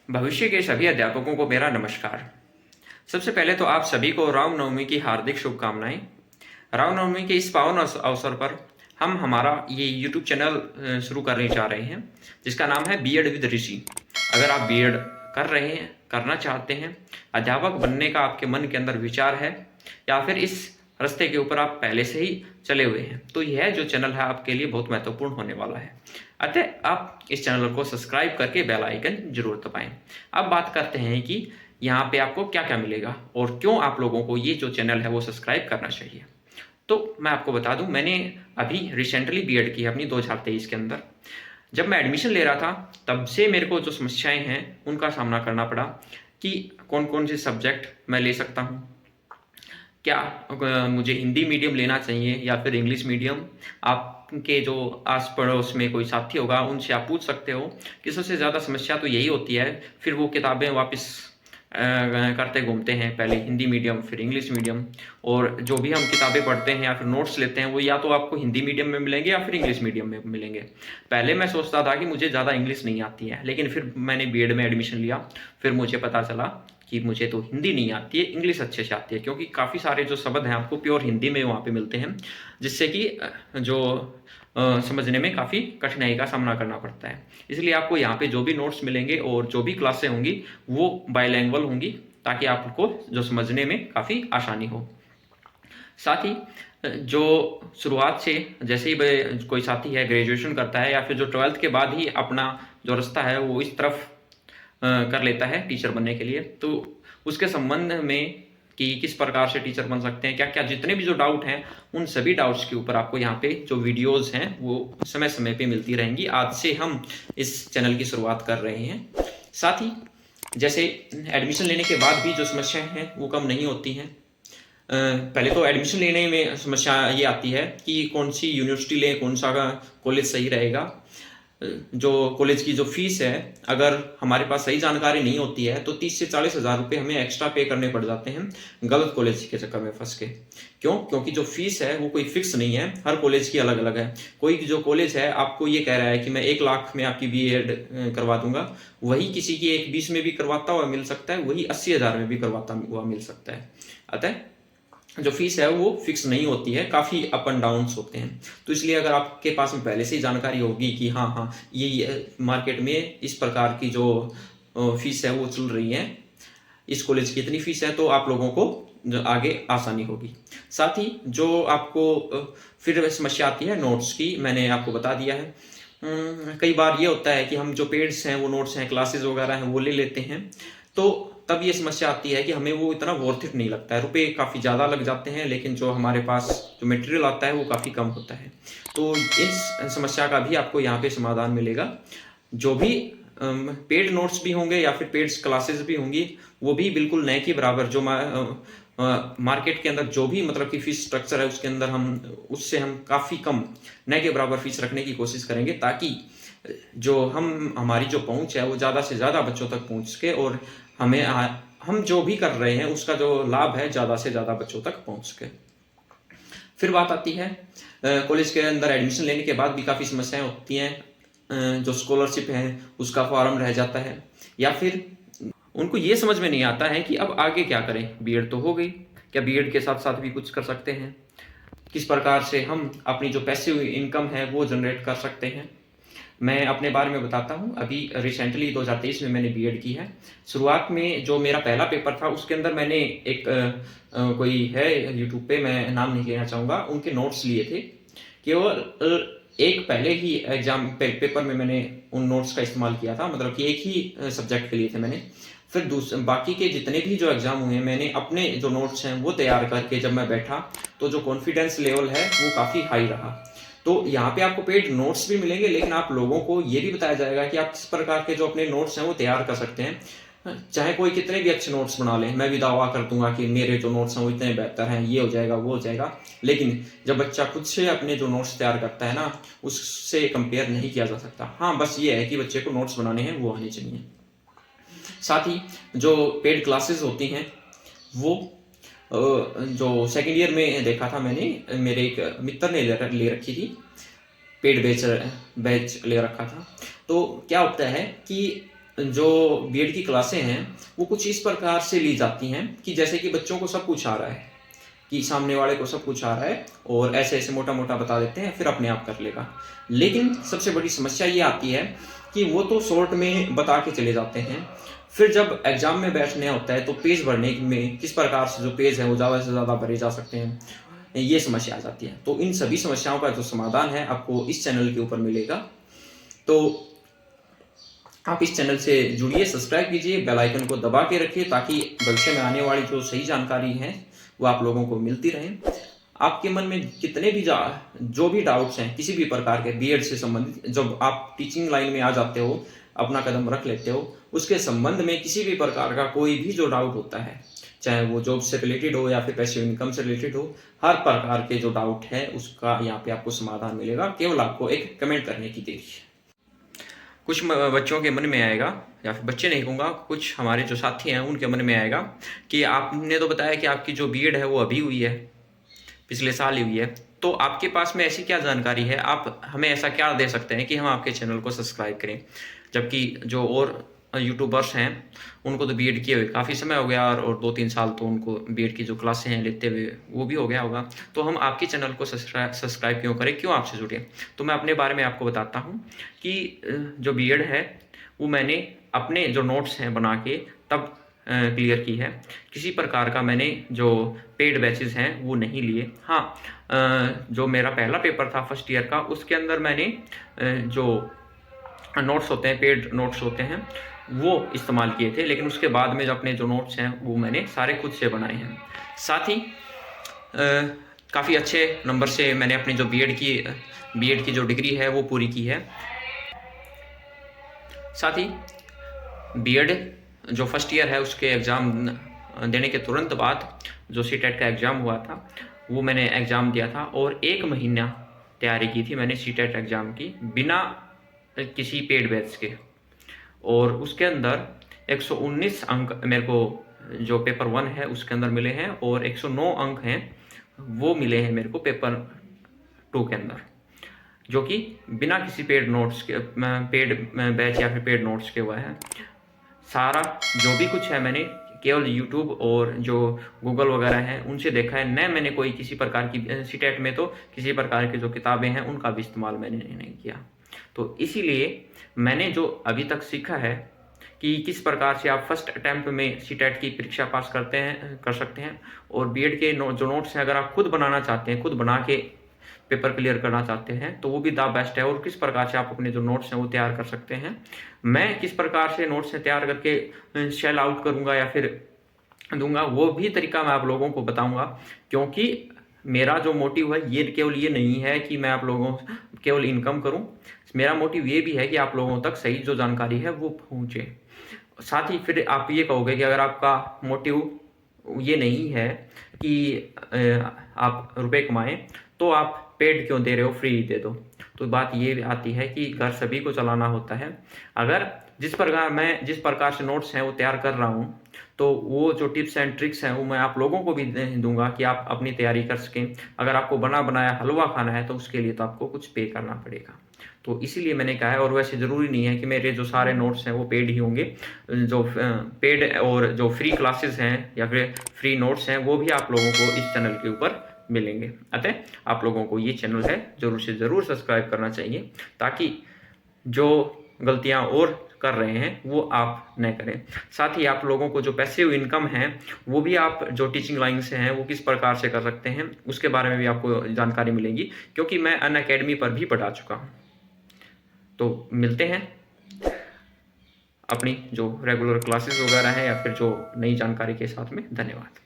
भविष्य के सभी अध्यापकों को मेरा नमस्कार। सबसे पहले तो आप सभी को रामनवमी की हार्दिक शुभकामनाएं। रामनवमी के इस पावन अवसर पर हम हमारा ये यूट्यूब चैनल शुरू करने जा रहे हैं, जिसका नाम है बीएड विद ऋषि। अगर आप बीएड कर रहे हैं, करना चाहते हैं, अध्यापक बनने का आपके मन के अंदर विचार है, या फिर इस रास्ते के ऊपर आप पहले से ही चले हुए हैं, तो यह जो चैनल है आपके लिए बहुत महत्वपूर्ण होने वाला है। अतः आप इस चैनल को सब्सक्राइब करके बेल आइकन जरूर दबाएं। अब बात करते हैं कि यहाँ पे आपको क्या क्या मिलेगा और क्यों आप लोगों को ये जो चैनल है वो सब्सक्राइब करना चाहिए। तो मैं आपको बता दूं, मैंने अभी रिसेंटली बीएड की है अपनी 2023 के अंदर। जब मैं एडमिशन ले रहा था तब से मेरे को जो समस्याएं हैं उनका सामना करना पड़ा कि कौन कौन से सब्जेक्ट मैं ले सकता हूँ, क्या मुझे हिंदी मीडियम लेना चाहिए या फिर इंग्लिश मीडियम। आपके जो आस पड़ोस में कोई साथी होगा उनसे आप पूछ सकते हो कि सबसे ज़्यादा समस्या तो यही होती है। फिर वो किताबें वापस करते घूमते हैं, पहले हिंदी मीडियम फिर इंग्लिश मीडियम, और जो भी हम किताबें पढ़ते हैं या फिर नोट्स लेते हैं वो या तो आपको हिंदी मीडियम में मिलेंगे या फिर इंग्लिश मीडियम में मिलेंगे। पहले मैं सोचता था कि मुझे ज़्यादा इंग्लिश नहीं आती है, लेकिन फिर मैंने बीएड में एडमिशन लिया, फिर मुझे पता चला कि मुझे तो हिंदी नहीं आती है, इंग्लिश अच्छे से आती है, क्योंकि काफ़ी सारे जो शब्द हैं आपको प्योर हिंदी में वहाँ पे मिलते हैं, जिससे कि जो समझने में काफ़ी कठिनाई का सामना करना पड़ता है। इसलिए आपको यहाँ पे जो भी नोट्स मिलेंगे और जो भी क्लासें होंगी वो बाइलैंग्वेज होंगी, ताकि आपको जो समझने में काफ़ी आसानी हो। साथ ही जो शुरुआत से जैसे ही कोई साथी है ग्रेजुएशन करता है या फिर जो 12th के बाद ही अपना जो रास्ता है वो इस तरफ कर लेता है टीचर बनने के लिए, तो उसके संबंध में कि किस प्रकार से टीचर बन सकते हैं, क्या क्या जितने भी जो डाउट हैं उन सभी डाउट्स के ऊपर आपको यहाँ पे जो वीडियोस हैं वो समय समय पे मिलती रहेंगी। आज से हम इस चैनल की शुरुआत कर रहे हैं। साथ ही जैसे एडमिशन लेने के बाद भी जो समस्याएं हैं वो कम नहीं होती हैं। पहले तो एडमिशन लेने में समस्या ये आती है कि कौन सी यूनिवर्सिटी लें, कौन सा कॉलेज सही रहेगा। जो कॉलेज की जो फीस है, अगर हमारे पास सही जानकारी नहीं होती है तो 30 से 40 हज़ार रुपये हमें एक्स्ट्रा पे करने पड़ जाते हैं गलत कॉलेज के चक्कर में फंस के। क्यों? क्योंकि जो फीस है वो कोई फिक्स नहीं है, हर कॉलेज की अलग अलग है। कोई जो कॉलेज है आपको ये कह रहा है कि मैं 1 लाख में आपकी बीएड करवा दूंगा, वही किसी की 1 20 में भी करवाता हुआ मिल सकता है, वही 80 हज़ार में भी करवाता हुआ मिल सकता है। अतः जो फीस है वो फिक्स नहीं होती है, काफ़ी अप एंड डाउन्स होते हैं। तो इसलिए अगर आपके पास में पहले से ही जानकारी होगी कि हाँ हाँ ये मार्केट में इस प्रकार की जो फीस है वो चल रही है, इस कॉलेज की इतनी फीस है, तो आप लोगों को जो आगे आसानी होगी। साथ ही जो आपको फिर समस्या आती है नोट्स की, मैंने आपको बता दिया है। कई बार ये होता है कि हम जो पेड्स हैं वो नोट्स हैं, क्लासेस वगैरह हैं वो ले लेते हैं, तो तब ये समस्या आती है कि हमें वो इतना वर्थ इट नहीं लगता है, रुपए काफ़ी ज़्यादा लग जाते हैं, लेकिन जो हमारे पास जो मटेरियल आता है वो काफ़ी कम होता है। तो इस समस्या का भी आपको यहाँ पे समाधान मिलेगा। जो भी पेड नोट्स भी होंगे या फिर पेड क्लासेस भी होंगी, वो भी बिल्कुल नए के बराबर जो मार्केट के अंदर जो भी मतलब कि फीस स्ट्रक्चर है उसके अंदर हम उससे हम काफ़ी कम नए के बराबर फीस रखने की कोशिश करेंगे, ताकि जो हमारी जो पहुंच है वो ज़्यादा से ज़्यादा बच्चों तक पहुंच सके और हमें हम जो भी कर रहे हैं उसका जो लाभ है ज़्यादा से ज़्यादा बच्चों तक पहुंच सके। फिर बात आती है कॉलेज के अंदर एडमिशन लेने के बाद भी काफ़ी समस्याएं होती हैं। जो स्कॉलरशिप है उसका फॉर्म रह जाता है, या फिर उनको ये समझ में नहीं आता है कि अब आगे क्या करें। बीएड तो हो गई, क्या बीएड के साथ साथ भी कुछ कर सकते हैं, किस प्रकार से हम अपनी जो पैसिव इनकम है वो जनरेट कर सकते हैं। मैं अपने बारे में बताता हूँ। अभी रिसेंटली 2023 में मैंने बीएड की है। शुरुआत में जो मेरा पहला पेपर था उसके अंदर मैंने एक कोई है यूट्यूब पे, मैं नाम नहीं लेना चाहूँगा, उनके नोट्स लिए थे। केवल एक पहले ही एग्जाम पेपर में मैंने उन नोट्स का इस्तेमाल किया था, मतलब कि एक ही सब्जेक्ट के लिए थे मैंने। फिर बाकी के जितने भी जो एग्जाम हुए मैंने अपने जो नोट्स हैं वो तैयार करके जब मैं बैठा तो जो कॉन्फिडेंस लेवल है वो काफ़ी हाई रहा। तो यहाँ पे आपको पेड नोट्स भी मिलेंगे, लेकिन आप लोगों को ये भी बताया जाएगा कि आप किस प्रकार के जो अपने नोट्स हैं वो तैयार कर सकते हैं। चाहे कोई कितने भी अच्छे नोट्स बना ले, मैं भी दावा कर दूंगा कि मेरे जो नोट्स हैं वो इतने बेहतर हैं, ये हो जाएगा वो हो जाएगा, लेकिन जब बच्चा खुद से अपने जो नोट्स तैयार करता है ना, उससे कंपेयर नहीं किया जा सकता। हाँ, बस ये है कि बच्चे को नोट्स बनाने हैं वो आने चाहिए। साथ ही जो पेड क्लासेस होती हैं वो जो सेकेंड ईयर में देखा था मैंने, मेरे एक मित्र ने ले रखी थी, पेड बैच ले रखा था। तो क्या होता है कि जो बीएड की क्लासें हैं वो कुछ इस प्रकार से ली जाती हैं कि जैसे कि बच्चों को सब कुछ आ रहा है, कि सामने वाले को सब कुछ आ रहा है और ऐसे-ऐसे मोटा-मोटा बता देते हैं, फिर अपने आप कर लेगा। लेकिन सबसे बड़ी समस्या ये आती है कि वो तो शॉर्ट में बता के चले जाते हैं, फिर जब एग्ज़ाम में बैठना होता है तो पेज भरने में किस प्रकार से जो पेज है वो ज़्यादा से ज़्यादा भरे जा सकते हैं, ये समस्या आ जाती है। तो इन सभी समस्याओं का जो समाधान है आपको इस चैनल के ऊपर मिलेगा। तो आप इस चैनल से जुड़िए, सब्सक्राइब कीजिए, बेल आइकन को दबा के रखिए ताकि भविष्य में आने वाली जो सही जानकारी है वो आप लोगों को मिलती रहे। आपके मन में कितने भी जो भी डाउट्स हैं किसी भी प्रकार के बीएड से संबंधित, जब आप टीचिंग लाइन में आ जाते हो, अपना कदम रख लेते हो, उसके संबंध में किसी भी प्रकार का कोई भी जो डाउट होता है, चाहे वो जॉब से रिलेटेड हो या फिर पैसिव इनकम से रिलेटेड हो, हर प्रकार के जो डाउट है उसका यहाँ पे आपको समाधान मिलेगा। केवल आपको एक कमेंट करने की देरी है। कुछ बच्चों के मन में आएगा, या फिर बच्चे नहीं कहूँगा, कुछ हमारे जो साथी हैं उनके मन में आएगा कि आपने तो बताया कि आपकी जो बीएड है वो अभी हुई है, पिछले साल ही हुई है, तो आपके पास में ऐसी क्या जानकारी है, आप हमें ऐसा क्या दे सकते हैं कि हम आपके चैनल को सब्सक्राइब करें। जबकि जो और यूट्यूबर्स हैं उनको तो बीएड किए हुए काफ़ी समय हो गया, और 2-3 साल तो उनको बीएड की जो क्लासें हैं लेते हुए वो भी हो गया होगा। तो हम आपके चैनल को सब्सक्राइब क्यों करें, क्यों आपसे जुड़े। तो मैं अपने बारे में आपको बताता हूँ कि जो बीएड है वो मैंने अपने जो नोट्स हैं बना के तब क्लियर की है। किसी प्रकार का मैंने जो पेड बैचेस हैं वो नहीं लिए। हाँ, जो मेरा पहला पेपर था फर्स्ट ईयर का, उसके अंदर मैंने जो नोट्स होते हैं, पेड नोट्स होते हैं, वो इस्तेमाल किए थे, लेकिन उसके बाद में जो अपने जो नोट्स हैं वो मैंने सारे खुद से बनाए हैं। साथ ही काफ़ी अच्छे नंबर से मैंने अपनी जो बीएड की जो डिग्री है वो पूरी की है। साथ ही बीएड जो फर्स्ट ईयर है उसके एग्ज़ाम देने के तुरंत बाद जो सीटेट का एग्ज़ाम हुआ था वो मैंने एग्ज़ाम दिया था, और 1 महीना तैयारी की थी मैंने सीटेट एग्ज़ाम की बिना किसी पेड बैच के। और उसके अंदर 119 अंक मेरे को जो पेपर 1 है उसके अंदर मिले हैं, और 109 अंक हैं वो मिले हैं मेरे को पेपर 2 के अंदर, जो कि बिना किसी पेड नोट्स के, पेड बैच या फिर पेड नोट्स के हुआ है। सारा जो भी कुछ है मैंने केवल यूट्यूब और जो गूगल वगैरह हैं उनसे देखा है, न मैंने कोई किसी प्रकार की सीटेट में तो किसी प्रकार की जो किताबें हैं उनका भी इस्तेमाल मैंने नहीं किया। तो इसीलिए मैंने जो अभी तक सीखा है कि किस प्रकार से आप फर्स्ट अटैम्प्ट में सीटेट की परीक्षा पास कर सकते हैं, और बीएड के जो नोट्स हैं अगर आप खुद बनाना चाहते हैं, खुद बना के पेपर क्लियर करना चाहते हैं तो वो भी द बेस्ट है। और किस प्रकार से आप अपने जो नोट्स हैं वो तैयार कर सकते हैं, मैं किस प्रकार से नोट्स हैं तैयार करके शेल आउट करूँगा या फिर दूंगा, वो भी तरीका मैं आप लोगों को बताऊंगा। क्योंकि मेरा जो मोटिव है ये केवल ये नहीं है कि मैं आप लोगों केवल इनकम करूं, मेरा मोटिव ये भी है कि आप लोगों तक सही जो जानकारी है वो पहुंचे। साथ ही फिर आप ये कहोगे कि अगर आपका मोटिव ये नहीं है कि आप रुपए कमाएं तो आप पेड क्यों दे रहे हो, फ्री दे दो। तो बात ये आती है कि घर सभी को चलाना होता है। अगर जिस प्रकार से नोट्स हैं वो तैयार कर रहा हूँ तो वो जो टिप्स एंड ट्रिक्स हैं वो मैं आप लोगों को भी दूंगा कि आप अपनी तैयारी कर सकें। अगर आपको बना बनाया हलवा खाना है तो उसके लिए तो आपको कुछ पे करना पड़ेगा। तो इसीलिए मैंने कहा है, और वैसे ज़रूरी नहीं है कि मेरे जो सारे नोट्स हैं वो पेड ही होंगे। जो पेड और जो फ्री क्लासेस हैं या फिर फ्री नोट्स हैं वो भी आप लोगों को इस चैनल के ऊपर मिलेंगे। अतः आप लोगों को ये चैनल है ज़रूर से ज़रूर सब्सक्राइब करना चाहिए, ताकि जो गलतियां और कर रहे हैं वो आप न करें। साथ ही आप लोगों को जो पैसिव इनकम है वो भी आप जो टीचिंग लाइन से हैं वो किस प्रकार से कर सकते हैं उसके बारे में भी आपको जानकारी मिलेगी, क्योंकि मैं अनअकैडमी पर भी पढ़ा चुका हूँ। तो मिलते हैं अपनी जो रेगुलर क्लासेस वगैरह हैं या फिर जो नई जानकारी के साथ में। धन्यवाद।